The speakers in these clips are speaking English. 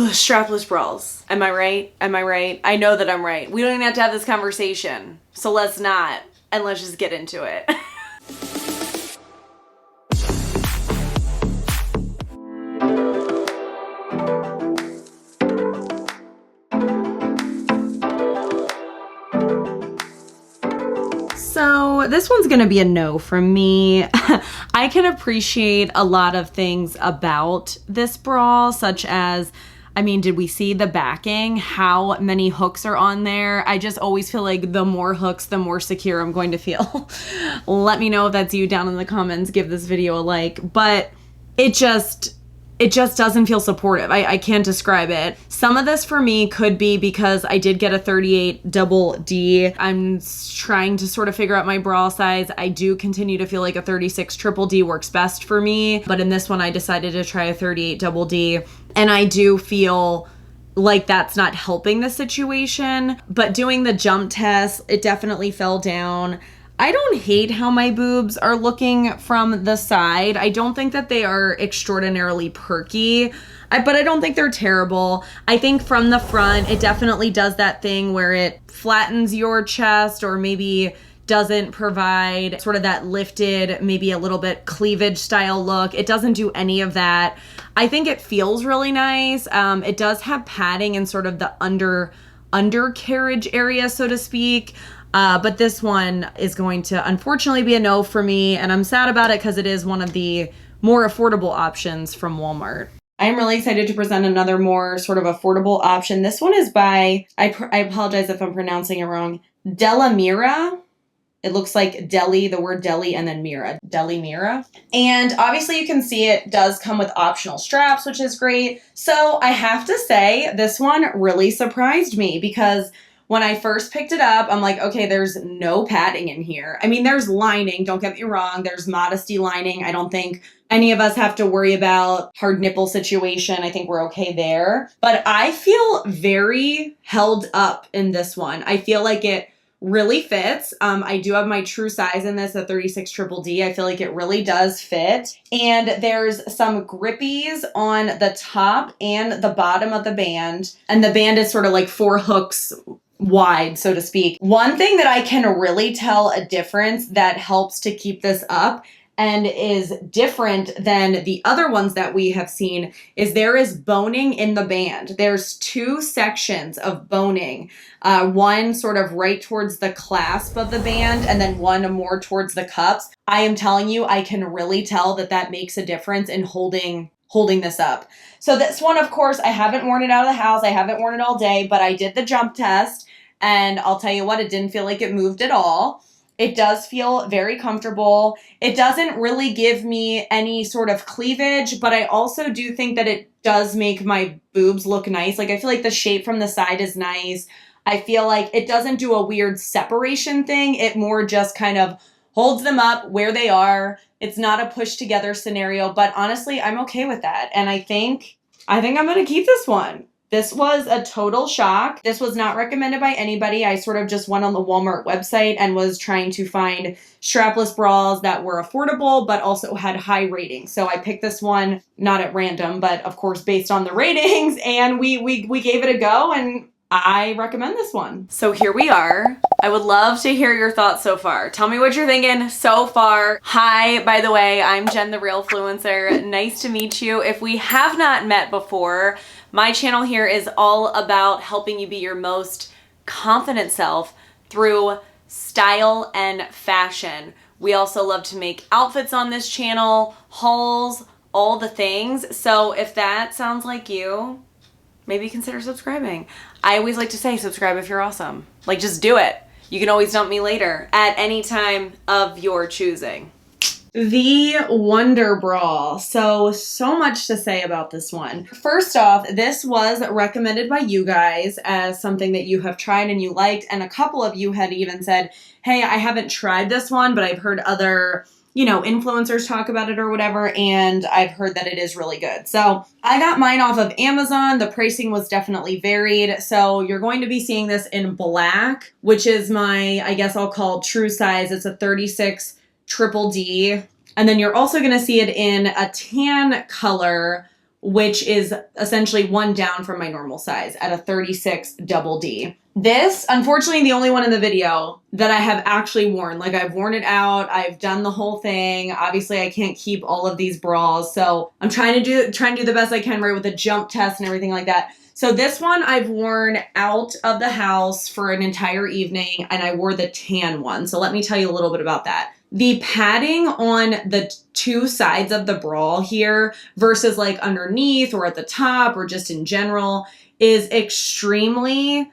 Strapless bras. Am I right? Am I right? I know that I'm right. We don't even have to have this conversation. So let's not. And let's just get into it. So this one's gonna be a no from me. I can appreciate a lot of things about this bra, such as, I mean, did we see the backing? How many hooks are on there? I just always feel like the more hooks, the more secure I'm going to feel. Let me know if that's you down in the comments. Give this video a like. But it just doesn't feel supportive. I can't describe it. Some of this for me could be because I did get a 38 double D. I'm trying to sort of figure out my bra size. I do continue to feel like a 36 triple D works best for me. But in this one, I decided to try a 38 double D. And I do feel like that's not helping the situation. But doing the jump test, it definitely fell down. I don't hate how my boobs are looking from the side. I don't think that they are extraordinarily perky, but I don't think they're terrible. I think from the front, it definitely does that thing where it flattens your chest or maybe doesn't provide sort of that lifted, maybe a little bit cleavage style look. It doesn't do any of that. I think it feels really nice. It does have padding in sort of the undercarriage area, so to speak. But this one is going to unfortunately be a no for me, and I'm sad about it because it is one of the more affordable options from Walmart. I am really excited to present another more sort of affordable option. This one is by, I apologize if I'm pronouncing it wrong, Delimira. It looks like deli, the word deli, and then mira, Delimira. And obviously you can see it does come with optional straps, which is great. So I have to say this one really surprised me because when I first picked it up, I'm like, okay, there's no padding in here. I mean, there's lining, don't get me wrong. There's modesty lining. I don't think any of us have to worry about hard nipple situation. I think we're okay there. But I feel very held up in this one. I feel like it really fits. I do have my true size in this, a 36 triple D. I feel like it really does fit. And there's some grippies on the top and the bottom of the band. And the band is sort of like 4 hooks wide, so to speak. One thing that I can really tell a difference that helps to keep this up and is different than the other ones that we have seen is there is boning in the band. There's 2 sections of boning. One sort of right towards the clasp of the band and then one more towards the cups. I am telling you, I can really tell that that makes a difference in holding this up. So this one, of course, I haven't worn it out of the house. I haven't worn it all day, but I did the jump test and I'll tell you what, it didn't feel like it moved at all. It does feel very comfortable. It doesn't really give me any sort of cleavage, but I also do think that it does make my boobs look nice. Like I feel like the shape from the side is nice. I feel like it doesn't do a weird separation thing. It more just kind of holds them up where they are. It's not a push together scenario, but honestly, I'm okay with that. And I think I'm going to keep this one. This was a total shock. This was not recommended by anybody. I sort of just went on the Walmart website and was trying to find strapless bras that were affordable, but also had high ratings. So I picked this one, not at random, but of course, based on the ratings. And we gave it a go and I recommend this one. So here we are. I would love to hear your thoughts so far. Tell me what you're thinking so far. Hi, by the way, I'm Jen the Realfluencer. Nice to meet you. If we have not met before, my channel here is all about helping you be your most confident self through style and fashion. We also love to make outfits on this channel, hauls, all the things. So if that sounds like you, maybe consider subscribing. I always like to say subscribe if you're awesome. Like just do it. You can always dump me later at any time of your choosing. The Wonderbra. So much to say about this one. First off, this was recommended by you guys as something that you have tried and you liked, and a couple of you had even said, hey, I haven't tried this one, but I've heard other, influencers talk about it or whatever, and I've heard that it is really good. So I got mine off of Amazon. The pricing was definitely varied. So you're going to be seeing this in black, which is my, I guess I'll call true size. It's a 36 triple D. And then you're also going to see it in a tan color, which is essentially one down from my normal size at a 36 double D. This, unfortunately, the only one in the video that I have actually worn. Like, I've worn it out. I've done the whole thing. Obviously, I can't keep all of these bras, so I'm trying to do the best I can, right, with a jump test and everything like that. So this one I've worn out of the house for an entire evening, and I wore the tan one. So let me tell you a little bit about that. The padding on the two sides of the bra here versus like underneath or at the top or just in general is extremely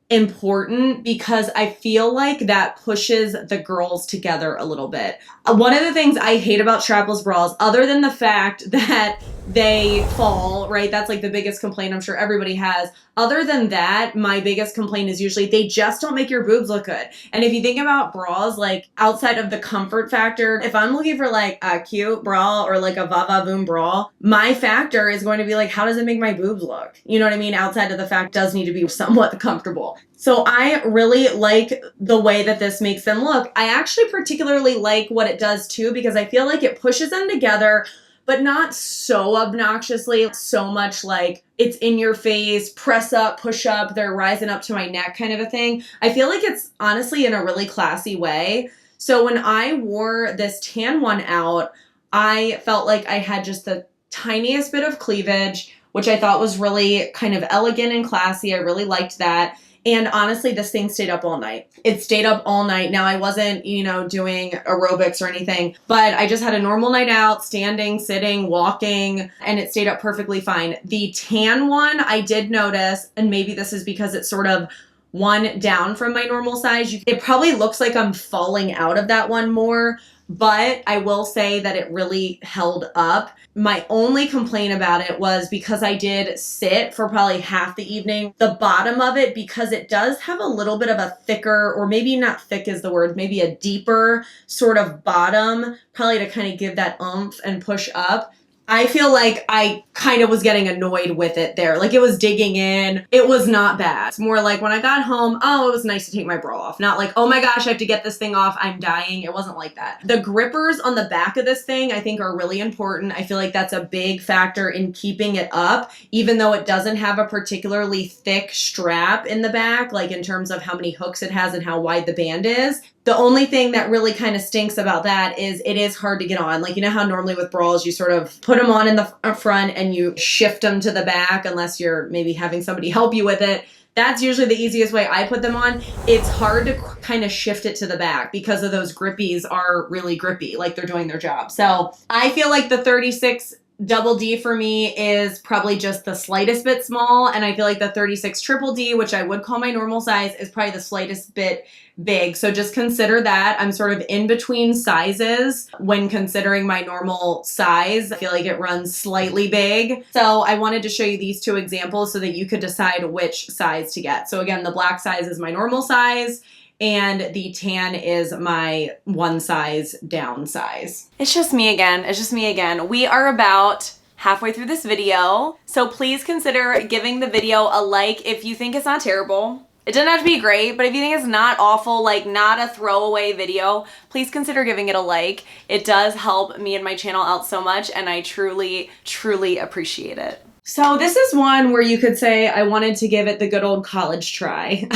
important because I feel like that pushes the girls together a little bit. One of the things I hate about strapless bras, other than the fact that they fall, right? That's like the biggest complaint I'm sure everybody has. Other than that, my biggest complaint is usually they just don't make your boobs look good. And if you think about bras, like outside of the comfort factor, if I'm looking for like a cute bra or like a va-va-voom bra, my factor is going to be like, how does it make my boobs look? You know what I mean? Outside of the fact it does need to be somewhat comfortable. So I really like the way that this makes them look. I actually particularly like what it does too, because I feel like it pushes them together, but not so obnoxiously, so much like it's in your face, press up, push up, they're rising up to my neck kind of a thing. I feel like it's honestly in a really classy way. So when I wore this tan one out, I felt like I had just the tiniest bit of cleavage, which I thought was really kind of elegant and classy. I really liked that. And honestly, this thing stayed up all night. It stayed up all night. Now, I wasn't, doing aerobics or anything, but I just had a normal night out, standing, sitting, walking, and it stayed up perfectly fine. The tan one, I did notice, and maybe this is because it's sort of one down from my normal size. It probably looks like I'm falling out of that one more, but I will say that it really held up. My only complaint about it was because I did sit for probably half the evening, the bottom of it, because it does have a little bit of a thicker, or maybe not thick is the word, maybe a deeper sort of bottom, probably to kind of give that oomph and push up. I feel like I kind of was getting annoyed with it there. Like it was digging in. It was not bad. It's more like when I got home, oh, it was nice to take my bra off. Not like, oh my gosh, I have to get this thing off. I'm dying. It wasn't like that. The grippers on the back of this thing, I think are really important. I feel like that's a big factor in keeping it up, even though it doesn't have a particularly thick strap in the back, like in terms of how many hooks it has and how wide the band is. The only thing that really kind of stinks about that is it is hard to get on. Like, you know how normally with bras, you sort of put them on in the front and you shift them to the back unless you're maybe having somebody help you with it. That's usually the easiest way I put them on. It's hard to kind of shift it to the back because of those grippies are really grippy, like they're doing their job. So I feel like the 36 double D for me is probably just the slightest bit small. And I feel like the 36 triple D, which I would call my normal size, is probably the slightest bit big. So just consider that. I'm sort of in between sizes when considering my normal size. I feel like it runs slightly big. So I wanted to show you these two examples so that you could decide which size to get. So again, the black size is my normal size, and the tan is my one size down size. It's just me again. It's just me again. We are about halfway through this video, so please consider giving the video a like if you think it's not terrible. It doesn't have to be great, but if you think it's not awful, like not a throwaway video, please consider giving it a like. It does help me and my channel out so much, and I truly, truly appreciate it. So this is one where you could say I wanted to give it the good old college try.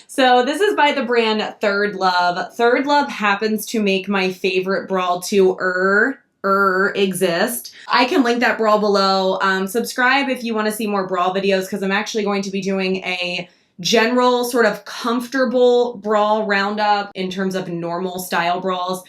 So this is by the brand Third Love. Third Love happens to make my favorite bra to exist. I can link that bra below. Subscribe if you want to see more bra videos, because I'm actually going to be doing a general sort of comfortable bra roundup in terms of normal style bras,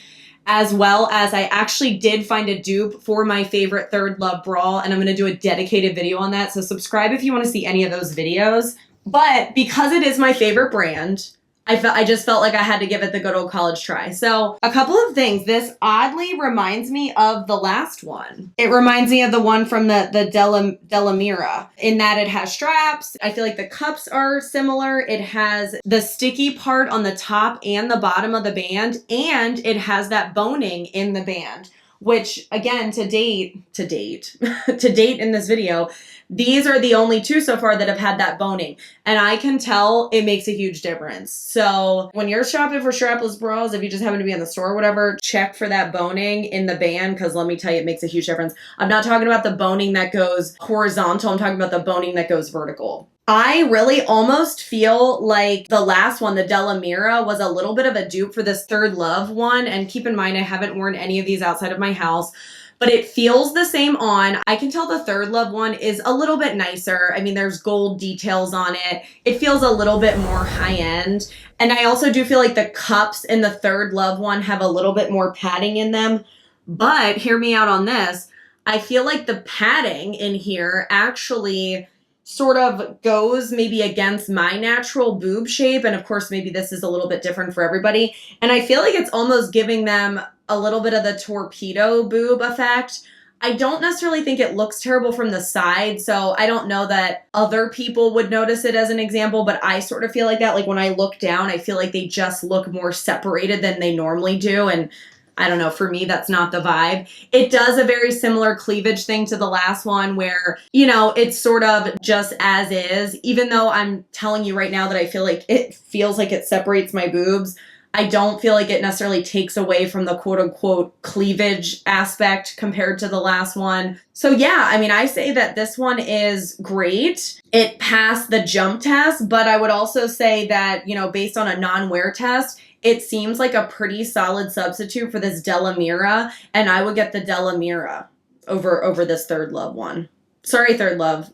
as well as I actually did find a dupe for my favorite Third Love bra, and I'm going to do a dedicated video on that. So subscribe if you want to see any of those videos. But because it is my favorite brand, I just felt like I had to give it the good old college try. So a couple of things. This oddly reminds me of the last one. It reminds me of the one from the Delimira, in that it has straps. I feel like the cups are similar. It has the sticky part on the top and the bottom of the band, and it has that boning in the band, which again, to date in this video, these are the only two so far that have had that boning. And I can tell it makes a huge difference. So when you're shopping for strapless bras, if you just happen to be in the store or whatever, check for that boning in the band, because let me tell you, it makes a huge difference. I'm not talking about the boning that goes horizontal. I'm talking about the boning that goes vertical. I really almost feel like the last one, the Delimira, was a little bit of a dupe for this Third Love one. And keep in mind, I haven't worn any of these outside of my house, but it feels the same on. I can tell the Third Love one is a little bit nicer. I mean, there's gold details on it. It feels a little bit more high end. And I also do feel like the cups in the Third Love one have a little bit more padding in them. But hear me out on this. I feel like the padding in here actually sort of goes maybe against my natural boob shape. And of course, maybe this is a little bit different for everybody. And I feel like it's almost giving them a little bit of the torpedo boob effect. I don't necessarily think it looks terrible from the side, so I don't know that other people would notice it as an example, but I sort of feel like that. Like when I look down, I feel like they just look more separated than they normally do, and I don't know, for me, that's not the vibe. It does a very similar cleavage thing to the last one where, you know, it's sort of just as is, even though I'm telling you right now that I feel like it feels like it separates my boobs. I don't feel like it necessarily takes away from the quote unquote cleavage aspect compared to the last one. So yeah, I mean, I say that this one is great. It passed the jump test, but I would also say that, you know, based on a non-wear test, it seems like a pretty solid substitute for this Delimira, and I would get the Delimira over this Third Love one. Sorry, Third Love.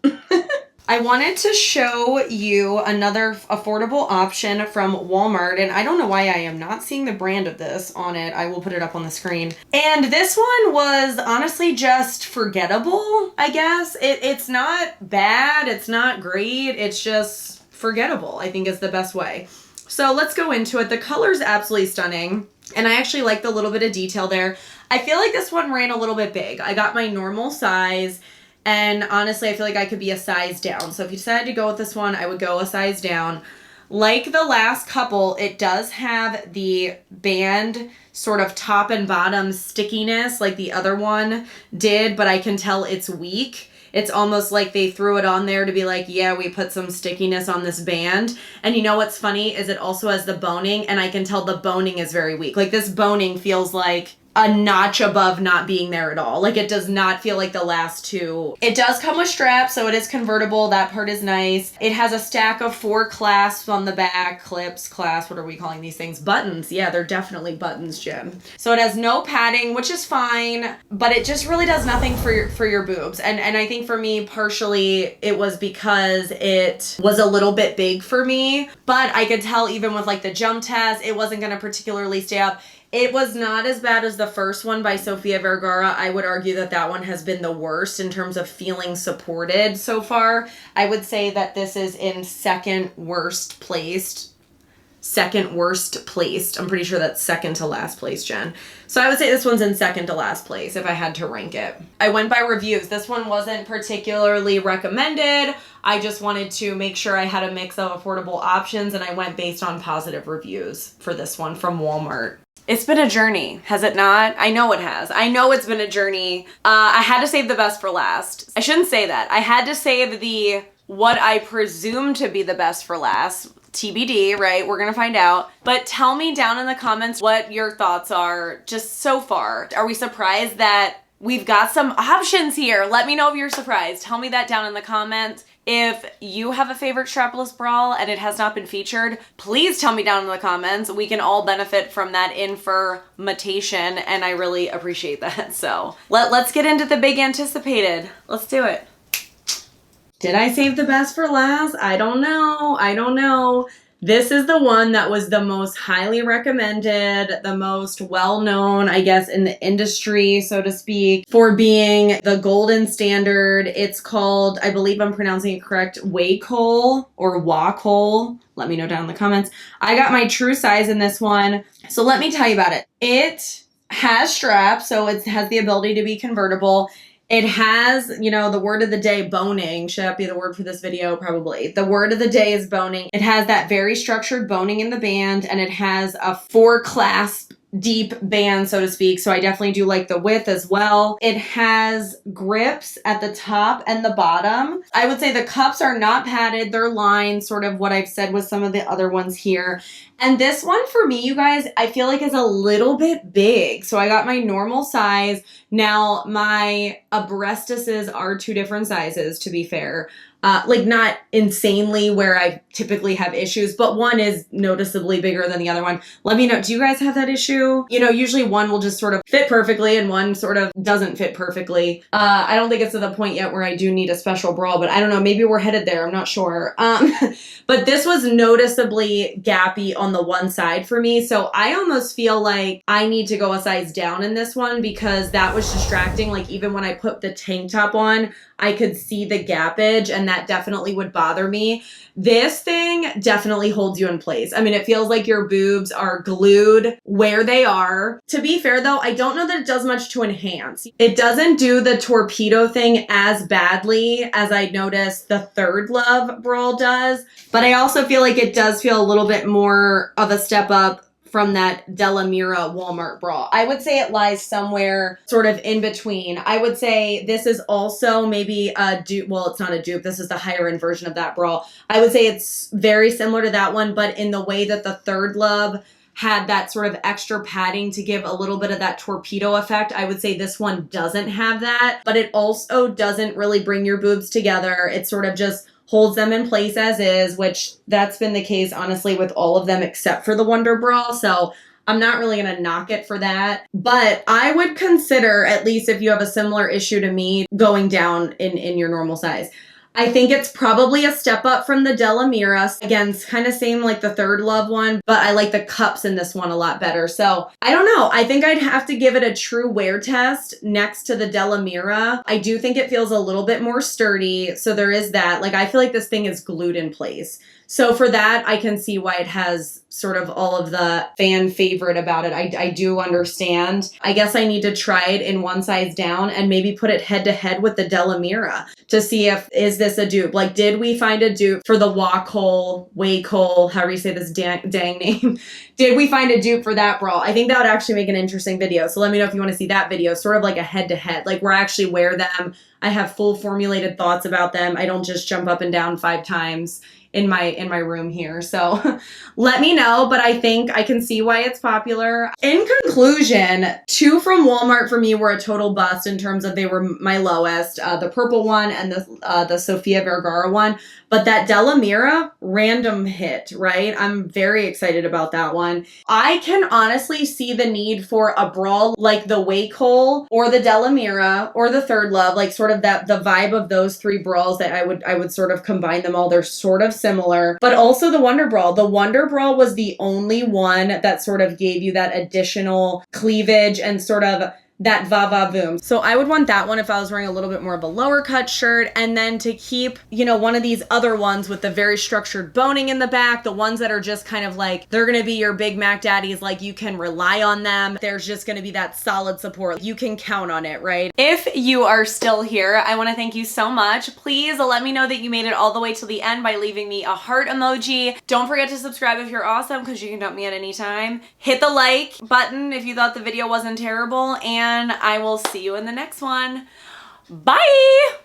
I wanted to show you another affordable option from Walmart, and I don't know why I am not seeing the brand of this on it. I will put it up on the screen. And this one was honestly just forgettable, I guess. It's not bad, it's not great, it's just forgettable, I think is the best way. So let's go into it. The color's absolutely stunning, and I actually like the little bit of detail there. I feel like this one ran a little bit big. I got my normal size, and honestly, I feel like I could be a size down. So if you decided to go with this one, I would go a size down. Like the last couple, it does have the band sort of top and bottom stickiness like the other one did, but I can tell it's weak. It's almost like they threw it on there to be like, yeah, we put some stickiness on this band. And you know what's funny is it also has the boning, and I can tell the boning is very weak. Like this boning feels like a notch above not being there at all. Like it does not feel like the last two. It does come with straps, so it is convertible. That part is nice. It has a stack of 4 clasps on the back. Clips, clasps, what are we calling these things? Buttons. Yeah, they're definitely buttons, Jen. So it has no padding, which is fine, but it just really does nothing for your boobs. And I think for me, partially, it was because it was a little bit big for me, but I could tell even with like the jump test, it wasn't gonna particularly stay up. It was not as bad as the first one by Sofia Vergara. I would argue that that one has been the worst in terms of feeling supported so far. I would say that this is in second worst placed. I'm pretty sure that's second to last place, Jen. So I would say this one's in second to last place if I had to rank it. I went by reviews. This one wasn't particularly recommended. I just wanted to make sure I had a mix of affordable options, and I went based on positive reviews for this one from Walmart. It's been a journey, has it not? I know it has. I know it's been a journey. I had to save the best for last. I shouldn't say that. I had to save the what I presume to be the best for last. TBD, right? We're gonna find out. But tell me down in the comments what your thoughts are just so far. Are we surprised that we've got some options here? Let me know if you're surprised. Tell me that down in the comments. If you have a favorite strapless bra and it has not been featured, please tell me down in the comments. We can all benefit from that information, and I really appreciate that. So let's get into the big anticipated. Let's do it. Did I save the best for last? I don't know. This is the one that was the most highly recommended, the most well-known, I guess, in the industry, so to speak, for being the golden standard. It's called, I believe I'm pronouncing it correct, Wacoal or Wacoal. Let me know down in the comments. I got my true size in this one. So let me tell you about it. It has straps, so it has the ability to be convertible. It has, you know, the word of the day, boning. Should that be the word for this video? Probably. The word of the day is boning. It has that very structured boning in the band, and it has a 4 clasp deep band, so to speak. So I definitely do like the width as well. It has grips at the top and the bottom. I would say the cups are not padded. They're lined, sort of what I've said with some of the other ones here. And this one for me, you guys, I feel like is a little bit big. So I got my normal size. Now my abrestuses are 2 different sizes, to be fair. Like not insanely where I typically have issues, but one is noticeably bigger than the other one. Let me know. Do you guys have that issue? You know, usually one will just sort of fit perfectly and one sort of doesn't fit perfectly. I don't think it's to the point yet where I do need a special bra, but I don't know. Maybe we're headed there. I'm not sure. But this was noticeably gappy on the one side for me. So I almost feel like I need to go a size down in this one because that was distracting. Like even when I put the tank top on, I could see the gappage and that definitely would bother me. This thing definitely holds you in place. I mean, it feels like your boobs are glued where they are. To be fair though, I don't know that it does much to enhance. It doesn't do the torpedo thing as badly as I noticed the Third Love bra does, but I also feel like it does feel a little bit more of a step up from that Delimira Walmart bra. I would say it lies somewhere sort of in between. I would say this is also maybe a dupe. Well, it's not a dupe. This is the higher end version of that bra. I would say it's very similar to that one, but in the way that the Third Love had that sort of extra padding to give a little bit of that torpedo effect. I would say this one doesn't have that, but it also doesn't really bring your boobs together. It sort of just holds them in place as is, which that's been the case, honestly, with all of them except for the Wonderbra. So I'm not really going to knock it for that. But I would consider, at least if you have a similar issue to me, going down in your normal size. I think it's probably a step up from the Delimira. Again, it's kind of same like the Third Love one, but I like the cups in this one a lot better. So I don't know. I think I'd have to give it a true wear test next to the Delimira. I do think it feels a little bit more sturdy. So there is that. Like, I feel like this thing is glued in place. So for that, I can see why it has sort of all of the fan favorite about it. I do understand. I guess I need to try it in one size down and maybe put it head to head with the Delimira to see if, is this a dupe? Like, did we find a dupe for the Wacoal, however you say this dang name? Did we find a dupe for that bra? I think that would actually make an interesting video. So let me know if you want to see that video, sort of like a head to head, like where I actually wear them. I have full formulated thoughts about them. I don't just jump up and down 5 times in my room here. So let me know, but I think I can see why it's popular. In conclusion, 2 from Walmart for me were a total bust in terms of they were my lowest, the purple one and the Sofia Vergara one. But that Delimira, random hit, right? I'm very excited about that one. I can honestly see the need for a bra like the Wacoal or the Delimira or the Third Love, like sort of that the vibe of those 3 bras that I would sort of combine them all. They're sort of similar, but also the Wonderbra. The Wonderbra was the only one that sort of gave you that additional cleavage and sort of that va-va-voom. So I would want that one if I was wearing a little bit more of a lower cut shirt, and then to keep, you know, one of these other ones with the very structured boning in the back, the ones that are just kind of like, they're gonna be your Big Mac daddies, like you can rely on them. There's just gonna be that solid support. You can count on it, right? If you are still here, I wanna thank you so much. Please let me know that you made it all the way till the end by leaving me a heart emoji. Don't forget to subscribe if you're awesome, because you can dump me at any time. Hit the like button if you thought the video wasn't terrible, and I will see you in the next one. Bye!